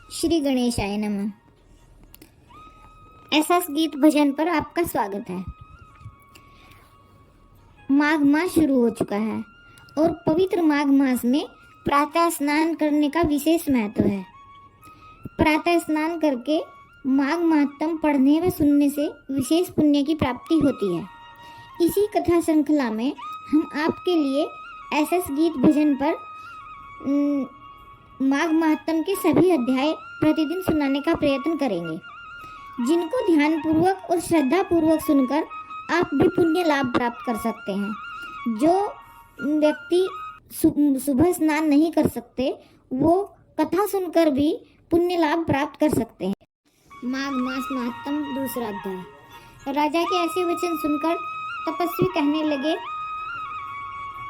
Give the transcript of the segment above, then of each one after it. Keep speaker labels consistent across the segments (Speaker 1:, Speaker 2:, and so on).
Speaker 1: श्री गणेशाय नमः। ऐसा गीत भजन पर आपका स्वागत है। माघ मास शुरू हो चुका है और पवित्र माघ मास में प्रातः स्नान करने का विशेष महत्व है। प्रातः स्नान करके माघ महात्म पढ़ने व सुनने से विशेष पुण्य की प्राप्ति होती है। इसी कथा श्रृंखला में हम आपके लिए ऐसा गीत भजन पर माघ महात्म के सभी अध्याय प्रतिदिन सुनाने का प्रयत्न करेंगे, जिनको ध्यानपूर्वक और श्रद्धापूर्वक सुनकर आप भी पुण्य लाभ प्राप्त कर सकते हैं। जो व्यक्ति सुबह स्नान नहीं कर सकते वो कथा सुनकर भी पुण्य लाभ प्राप्त कर सकते हैं। माघ मास महात्म दूसरा अध्याय। राजा के ऐसे वचन सुनकर तपस्वी कहने लगे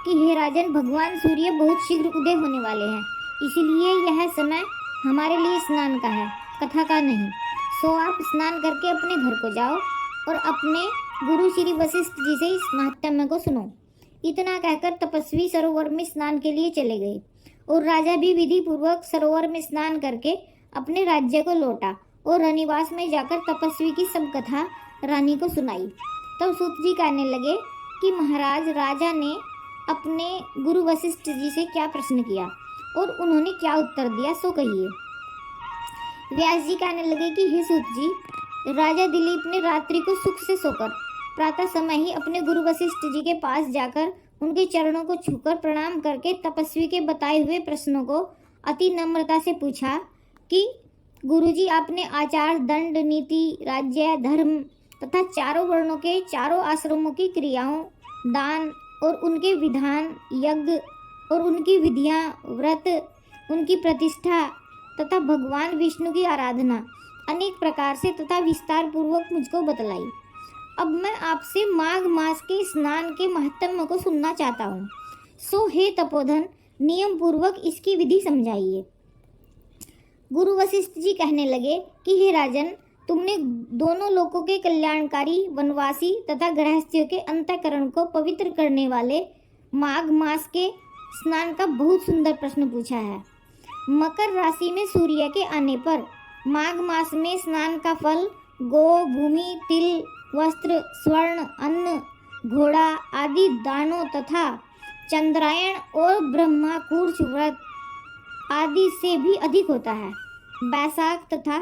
Speaker 1: कि हे राजन, भगवान सूर्य बहुत शीघ्र उदय होने वाले हैं, इसीलिए यह समय हमारे लिए स्नान का है, कथा का नहीं। सो आप स्नान करके अपने घर को जाओ और अपने गुरु श्री वशिष्ठ जी से इस महात्म्य को सुनो। इतना कहकर तपस्वी सरोवर में स्नान के लिए चले गए और राजा भी विधि पूर्वक सरोवर में स्नान करके अपने राज्य को लौटा और रनिवास में जाकर तपस्वी की सब कथा रानी को सुनाई। तब सूत जी कहने लगे कि महाराज, राजा ने अपने गुरु वशिष्ठ जी से क्या प्रश्न किया और उन्होंने क्या उत्तर दिया, सो कहिए। व्यास जी कहने लगे कि हे सूत जी, राजा दिलीप ने रात्रि को सुख से सोकर प्रातः समय ही अपने गुरु वशिष्ठ जी के पास जाकर उनके चरणों को छूकर प्रणाम करके तपस्वी के बताए हुए प्रश्नों को अति नम्रता से पूछा कि गुरुजी, आपने आचार, दंड, नीति, राज्य, धर्म तथा चारों वर्णों के चारों आश्रमों की क्रियाओं, दान और उनके विधान, यज्ञ और उनकी विधियां, व्रत, उनकी प्रतिष्ठा तथा भगवान विष्णु की आराधना अनेक प्रकार से तथा विस्तार पूर्वक मुझको बतलाई। अब मैं आपसे माघ मास के स्नान के महत्व को सुनना चाहता हूँ। सो हे तपोधन, नियम पूर्वक इसकी विधि समझाइए। गुरु वशिष्ठ जी कहने लगे कि हे राजन, तुमने दोनों लोकों के कल्याणकारी, वनवासी तथा गृहस्थियों के अंतःकरण को पवित्र करने वाले माघ मास के स्नान का बहुत सुंदर प्रश्न पूछा है। मकर राशि में सूर्य के आने पर माघ मास में स्नान का फल गो, भूमि, तिल, वस्त्र, स्वर्ण, अन्न, घोड़ा आदि दानों तथा चंद्रायण और ब्रह्माकूर्च व्रत आदि से भी अधिक होता है। बैसाख तथा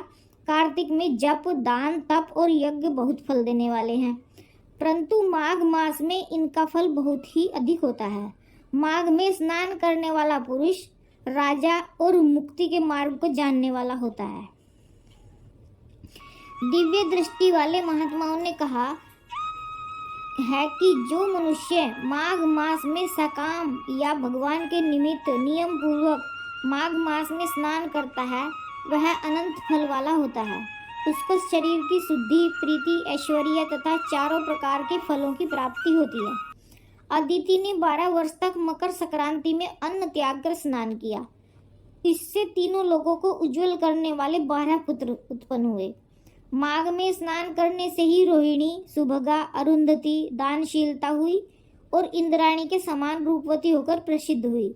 Speaker 1: कार्तिक में जप, दान, तप और यज्ञ बहुत फल देने वाले हैं, परंतु माघ मास में इनका फल बहुत ही अधिक होता है। माघ में स्नान करने वाला पुरुष राजा और मुक्ति के मार्ग को जानने वाला होता है। दिव्य दृष्टि वाले महात्माओं ने कहा है कि जो मनुष्य माघ मास में सकाम या भगवान के निमित्त नियम पूर्वक माघ मास में स्नान करता है वह अनंत फल वाला होता है। उसको शरीर की शुद्धि, प्रीति, ऐश्वर्य तथा चारों प्रकार के फलों की प्राप्ति होती है। अदिति ने 12 वर्ष तक मकर संक्रांति में अन्न त्याग कर स्नान किया। इससे तीनों लोगों को उज्जवल करने वाले 12 पुत्र उत्पन्न हुए। माघ में स्नान करने से ही रोहिणी, सुभगा, अरुंधति दानशीलता हुई और इंद्राणी के समान रूपवती होकर प्रसिद्ध हुई।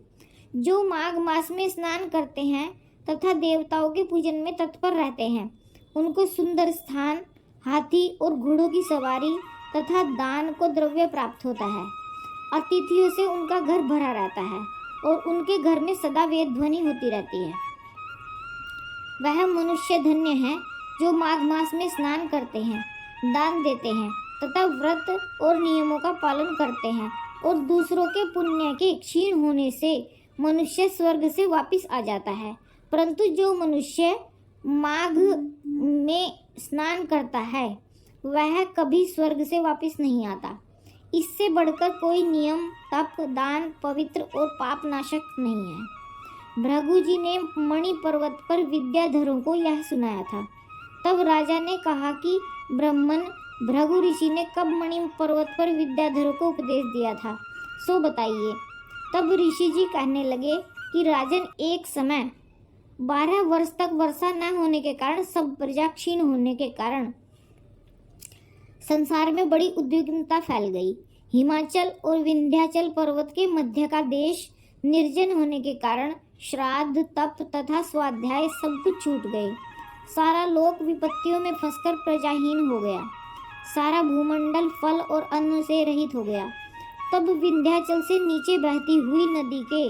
Speaker 1: जो माघ मास में स्नान करते हैं तथा देवताओं के पूजन में तत्पर रहते हैं, उनको सुंदर स्थान, हाथी और घोड़ों की सवारी तथा दान को द्रव्य प्राप्त होता है। अतिथियों से उनका घर भरा रहता है और उनके घर में सदा वेद ध्वनि होती रहती है। वह मनुष्य धन्य है जो माघ मास में स्नान करते हैं, दान देते हैं तथा व्रत और नियमों का पालन करते हैं और दूसरों के पुण्य के क्षीण होने से मनुष्य स्वर्ग से वापस आ जाता है। परंतु जो मनुष्य माघ में स्नान करता है वह कभी स्वर्ग से वापस नहीं आता। इससे बढ़कर कोई नियम, तप, दान पवित्र और पाप नाशक नहीं है। भृगु जी ने मणि पर्वत पर विद्याधरों को यह सुनाया था। तब राजा ने कहा कि ब्राह्मण, भृगु ऋषि ने कब मणि पर्वत पर विद्याधरों को उपदेश दिया था, सो बताइए। तब ऋषि जी कहने लगे कि राजन, एक समय 12 वर्ष तक वर्षा न होने के कारण, सब प्रजा क्षीण होने के कारण संसार में बड़ी उद्विग्नता फैल गई। हिमाचल और विंध्याचल पर्वत के मध्य का देश निर्जन होने के कारण श्राद्ध, तप तथा स्वाध्याय सब कुछ छूट गए। सारा लोक विपत्तियों में फंसकर प्रजाहीन हो गया। सारा भूमंडल फल और अन्न से रहित हो गया। तब विंध्याचल से नीचे बहती हुई नदी के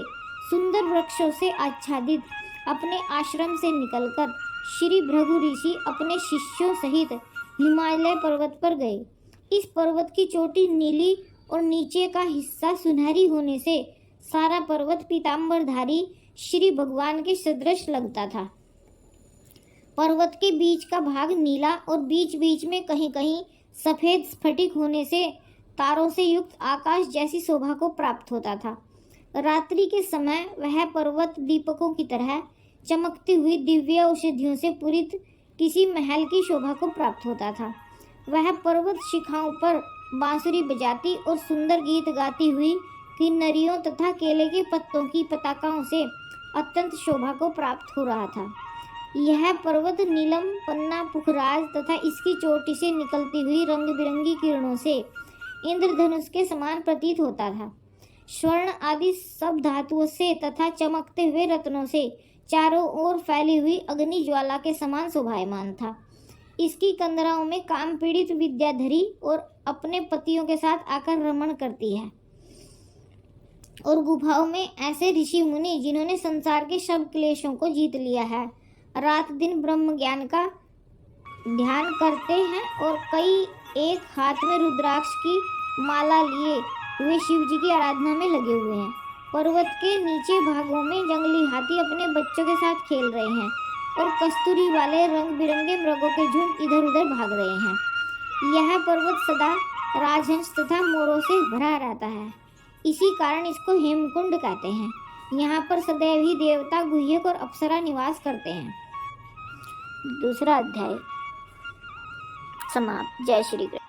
Speaker 1: सुंदर वृक्षों से आच्छादित अपने आश्रम से निकलकर श्री भृगु ऋषि अपने शिष्यों सहित हिमालय पर्वत पर गए। इस पर्वत की चोटी नीली और नीचे का हिस्सा सुनहरी होने से सारा पर्वत पीताम्बरधारी श्री भगवान के सदृश लगता था। पर्वत के बीच का भाग नीला और बीच बीच में कहीं कहीं सफेद स्फटिक होने से तारों से युक्त आकाश जैसी शोभा को प्राप्त होता था। रात्रि के समय वह पर्वत दीपकों की तरह चमकती हुई दिव्य औषधियों से पूरित किसी महल की शोभा को प्राप्त होता था। वह पर्वत शिखाओं पर बांसुरी बजाती और सुंदर गीत गाती हुई किन्नरियों तथा केले के पत्तों की पताकाओं से अत्यंत शोभा को प्राप्त हो रहा था। यह पर्वत नीलम, पन्ना, पुखराज तथा इसकी चोटी से निकलती हुई रंग बिरंगी किरणों से इंद्रधनुष के समान प्रतीत होता था। स्वर्ण आदि सब धातुओं से तथा चमकते हुए रत्नों से चारों ओर फैली हुई अग्नि ज्वाला के समान शोभायमान था। इसकी कंदराओं में काम पीड़ित विद्याधरी और अपने पतियों के साथ आकर रमण करती है, और गुफाओं में ऐसे ऋषि मुनि जिन्होंने संसार के सब क्लेशों को जीत लिया है, रात दिन ब्रह्म ज्ञान का ध्यान करते हैं और कई एक हाथ में रुद्राक्ष की माला लिए हुए शिव जी की आराधना में लगे हुए हैं। पर्वत के नीचे भागों में जंगली हाथी अपने बच्चों के साथ खेल रहे हैं और कस्तूरी वाले रंग बिरंगे मृगों के झुंड इधर उधर भाग रहे हैं। यह पर्वत सदा राजहंस तथा मोरों से भरा रहता है, इसी कारण इसको हेमकुंड कहते हैं। यहाँ पर सदैव ही देवता, गुह्यक और अप्सरा निवास करते हैं। दूसरा अध्याय समाप्त। जय श्री कृष्ण।